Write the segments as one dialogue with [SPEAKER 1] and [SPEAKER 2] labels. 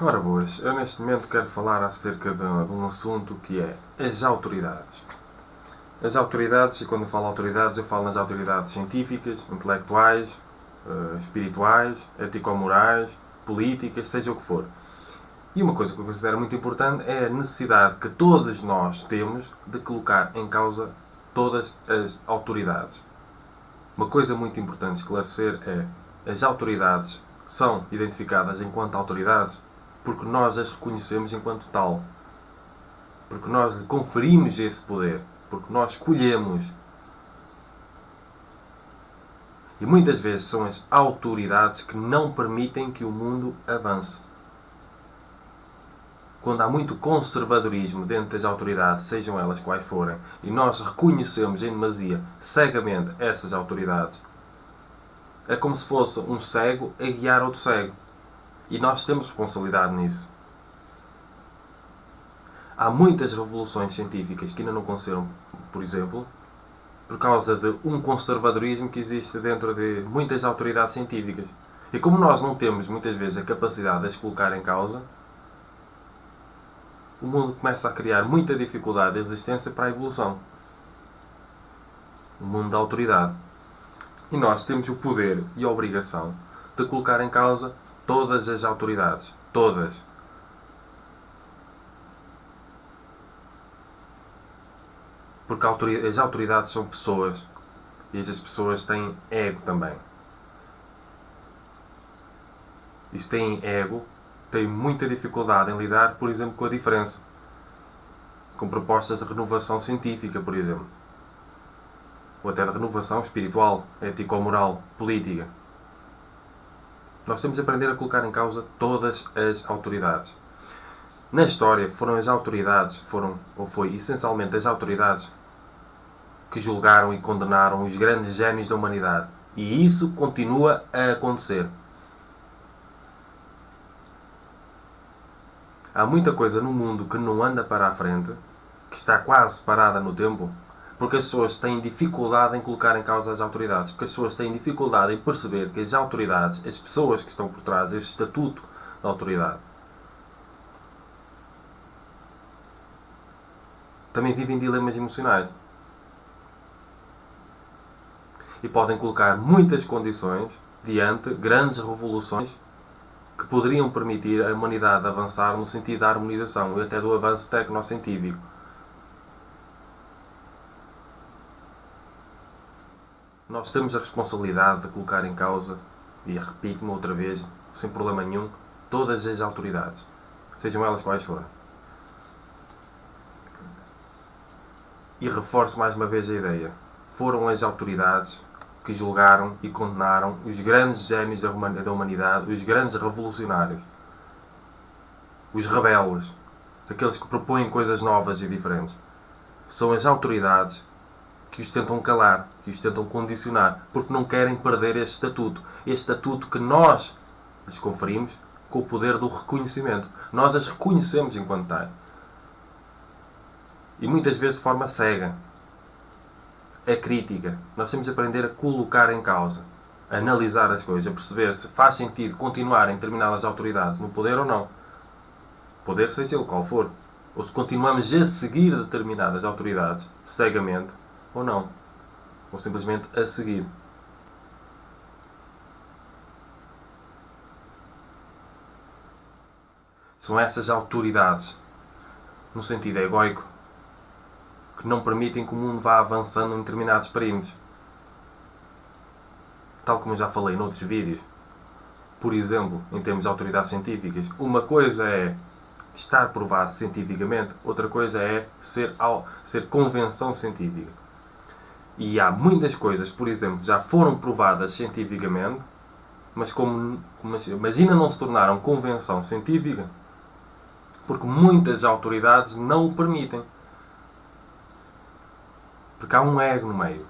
[SPEAKER 1] Ora boas, eu neste momento quero falar acerca de um assunto que é as autoridades. As autoridades, e quando eu falo autoridades, eu falo nas autoridades científicas, intelectuais, espirituais, ético-morais, políticas, seja o que for. E uma coisa que eu considero muito importante é a necessidade que todos nós temos de colocar em causa todas as autoridades. Uma coisa muito importante esclarecer é: as autoridades são identificadas enquanto autoridades porque nós as reconhecemos enquanto tal, porque nós lhe conferimos esse poder, porque nós escolhemos. E muitas vezes são as autoridades que não permitem que o mundo avance. Quando há muito conservadorismo dentro das autoridades, sejam elas quais forem, e nós reconhecemos em demasia, cegamente, essas autoridades, é como se fosse um cego a guiar outro cego. E nós temos responsabilidade nisso. Há muitas revoluções científicas que ainda não aconteceram, por exemplo, por causa de um conservadorismo que existe dentro de muitas autoridades científicas. E como nós não temos, muitas vezes, a capacidade de as colocar em causa, o mundo começa a criar muita dificuldade e resistência para a evolução. O mundo da autoridade. E nós temos o poder e a obrigação de colocar em causa todas as autoridades. Todas. Porque as autoridades são pessoas. E as pessoas têm ego também. E se têm ego, têm muita dificuldade em lidar, por exemplo, com a diferença. Com propostas de renovação científica, por exemplo. Ou até de renovação espiritual, ético-moral, política. Nós temos de aprender a colocar em causa todas as autoridades. Na história foram as autoridades, foi essencialmente as autoridades que julgaram e condenaram os grandes génios da humanidade. E isso continua a acontecer. Há muita coisa no mundo que não anda para a frente, que está quase parada no tempo, porque as pessoas têm dificuldade em colocar em causa as autoridades, porque as pessoas têm dificuldade em perceber que as autoridades, as pessoas que estão por trás desse estatuto da autoridade, também vivem dilemas emocionais. E podem colocar muitas condições diante grandes revoluções que poderiam permitir a humanidade avançar no sentido da harmonização e até do avanço tecnocientífico. Nós temos a responsabilidade de colocar em causa, e repito-me outra vez, sem problema nenhum, todas as autoridades, sejam elas quais forem. E reforço mais uma vez a ideia. Foram as autoridades que julgaram e condenaram os grandes génios da humanidade, os grandes revolucionários, os rebeldes, aqueles que propõem coisas novas e diferentes. São as autoridades que os tentam calar, que os tentam condicionar, porque não querem perder este estatuto que nós lhes conferimos com o poder do reconhecimento. Nós as reconhecemos enquanto tal. E muitas vezes de forma cega. A crítica. Nós temos de aprender a colocar em causa, a analisar as coisas, a perceber se faz sentido continuar em determinadas autoridades no poder ou não. Poder seja ele qual for. Ou se continuamos a seguir determinadas autoridades cegamente ou não. Ou simplesmente a seguir. São essas autoridades, no sentido egoico, que não permitem que o mundo vá avançando em determinados perímetros. Tal como eu já falei noutros vídeos. Por exemplo, em termos de autoridades científicas, uma coisa é estar provado cientificamente, outra coisa é ser convenção científica. E há muitas coisas, por exemplo, que já foram provadas cientificamente, mas ainda não se tornaram convenção científica, porque muitas autoridades não o permitem. Porque há um ego no meio.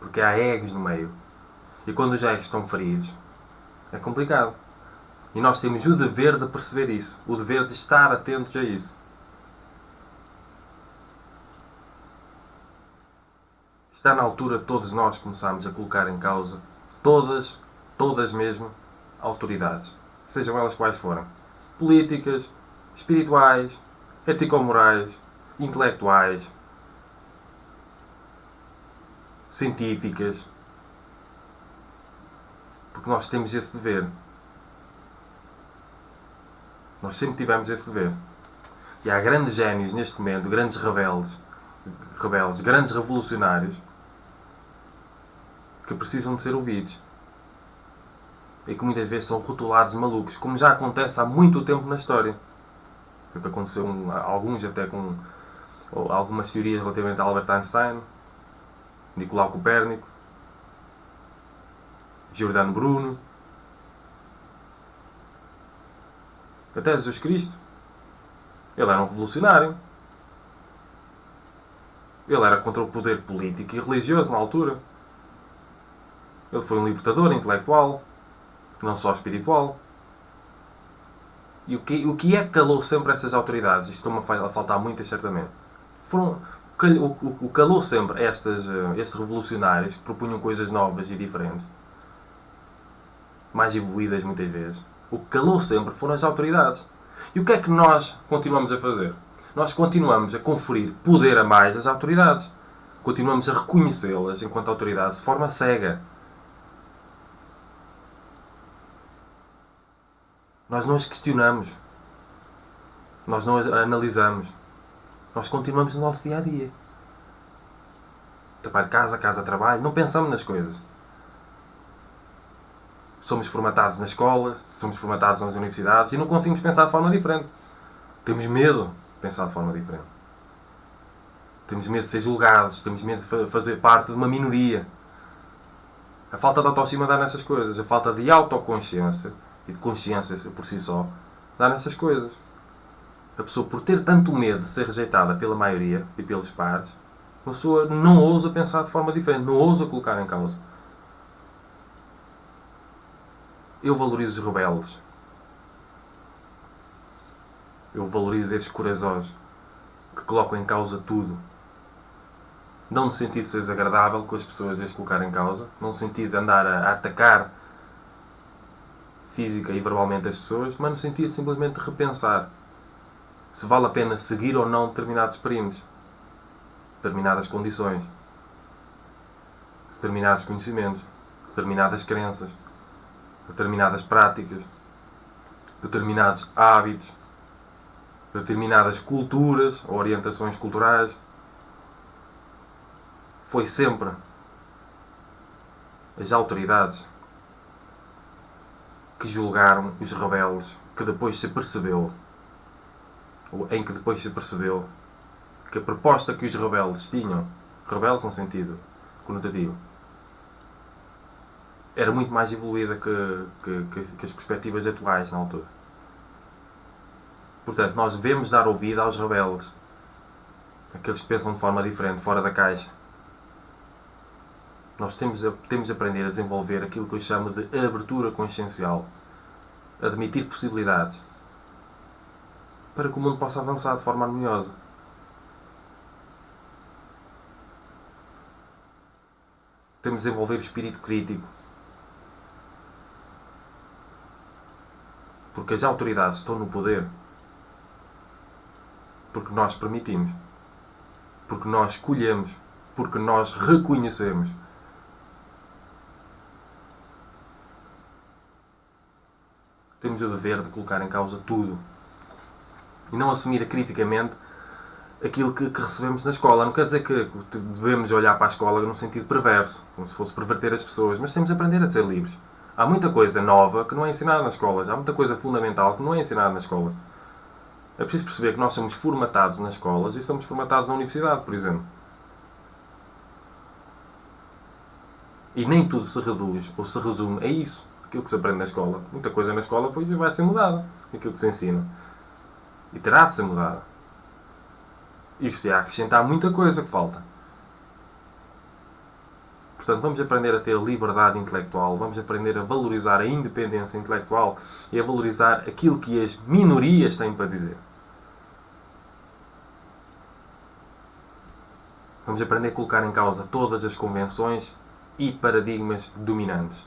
[SPEAKER 1] Porque há egos no meio. E quando os egos estão feridos, é complicado. E nós temos o dever de perceber isso. O dever de estar atentos a isso. Está na altura de todos nós começarmos a colocar em causa todas mesmo, autoridades. Sejam elas quais forem. políticas, espirituais, ético-morais, intelectuais, científicas. Porque nós temos esse dever. Nós sempre tivemos esse dever. E há grandes génios neste momento, grandes rebeldes, grandes revolucionários, que precisam de ser ouvidos. E que muitas vezes são rotulados malucos, como já acontece há muito tempo na história. Foi o que aconteceu, alguns até com algumas teorias relativamente a Albert Einstein, Nicolau Copérnico, Giordano Bruno, até Jesus Cristo. Ele era um revolucionário. Ele era contra o poder político e religioso na altura. Ele foi um libertador intelectual, não só espiritual. E o que é que calou sempre essas autoridades? Isto estão a faltar muitas, certamente. O calou sempre estes revolucionários que propunham coisas novas e diferentes, mais evoluídas muitas vezes. O que calou sempre foram as autoridades. E o que é que nós continuamos a fazer? Nós continuamos a conferir poder a mais às autoridades. Continuamos a reconhecê-las enquanto autoridades de forma cega. Nós não as questionamos. Nós não as analisamos. Nós continuamos no nosso dia-a-dia. Trabalho, casa, trabalho. Não pensamos nas coisas. Somos formatados na escola, somos formatados nas universidades e não conseguimos pensar de forma diferente. Temos medo de pensar de forma diferente. Temos medo de ser julgados, temos medo de fazer parte de uma minoria. A falta de autoestima dá nessas coisas. A falta de autoconsciência e de consciência por si só dá nessas coisas. A pessoa, por ter tanto medo de ser rejeitada pela maioria e pelos pares, a pessoa não ousa pensar de forma diferente, não ousa colocar em causa. Eu valorizo os rebeldes. Eu valorizo esses corajosos que colocam em causa tudo. Não no sentido de ser desagradável com as pessoas as colocar em causa, não no sentido de andar a atacar física e verbalmente as pessoas, mas no sentido de simplesmente repensar se vale a pena seguir ou não determinados perímetros, determinadas condições, determinados conhecimentos, determinadas crenças, determinadas práticas, determinados hábitos, determinadas culturas ou orientações culturais. Foi sempre as autoridades que julgaram os rebeldes, que depois se percebeu, ou em que depois se percebeu, que a proposta que os rebeldes tinham, rebeldes no sentido conotativo, era muito mais evoluída que as perspectivas atuais na altura. Portanto, nós devemos dar ouvido aos rebeldes, aqueles que pensam de forma diferente, fora da caixa. Nós temos de aprender a desenvolver aquilo que eu chamo de abertura consciencial. Admitir possibilidades. Para que o mundo possa avançar de forma harmoniosa. Temos de desenvolver o espírito crítico. Porque as autoridades estão no poder. Porque nós permitimos. Porque nós escolhemos. Porque nós reconhecemos. Temos o dever de colocar em causa tudo. E não assumir criticamente aquilo que recebemos na escola. Não quer dizer que devemos olhar para a escola num sentido perverso, como se fosse perverter as pessoas, mas temos de aprender a ser livres. Há muita coisa nova que não é ensinada nas escolas. Há muita coisa fundamental que não é ensinada na escola. É preciso perceber que nós somos formatados nas escolas e somos formatados na universidade, por exemplo. E nem tudo se reduz ou se resume a isso. Aquilo que se aprende na escola. Muita coisa na escola depois vai ser mudada. Aquilo que se ensina. E terá de ser mudada. Isto se há a acrescentar muita coisa que falta. Portanto, vamos aprender a ter liberdade intelectual. Vamos aprender a valorizar a independência intelectual e a valorizar aquilo que as minorias têm para dizer. Vamos aprender a colocar em causa todas as convenções e paradigmas dominantes.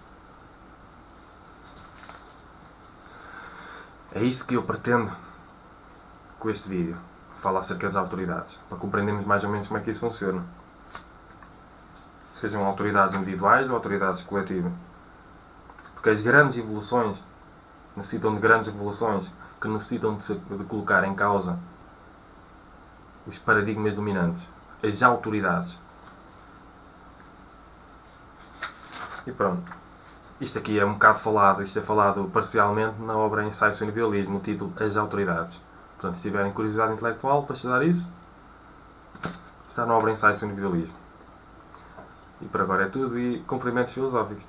[SPEAKER 1] É isso que eu pretendo com este vídeo. Falo acerca das autoridades, para compreendermos mais ou menos como é que isso funciona. Sejam autoridades individuais ou autoridades coletivas. Porque as grandes evoluções necessitam de grandes revoluções que necessitam de colocar em causa os paradigmas dominantes, as autoridades. E pronto. Isto aqui é um bocado falado, isto é falado parcialmente na obra Ensaios sobre o Individualismo, no título As Autoridades. Portanto, se tiverem curiosidade intelectual para estudar isso, está na obra Ensaios sobre o Individualismo. E por agora é tudo e cumprimentos filosóficos.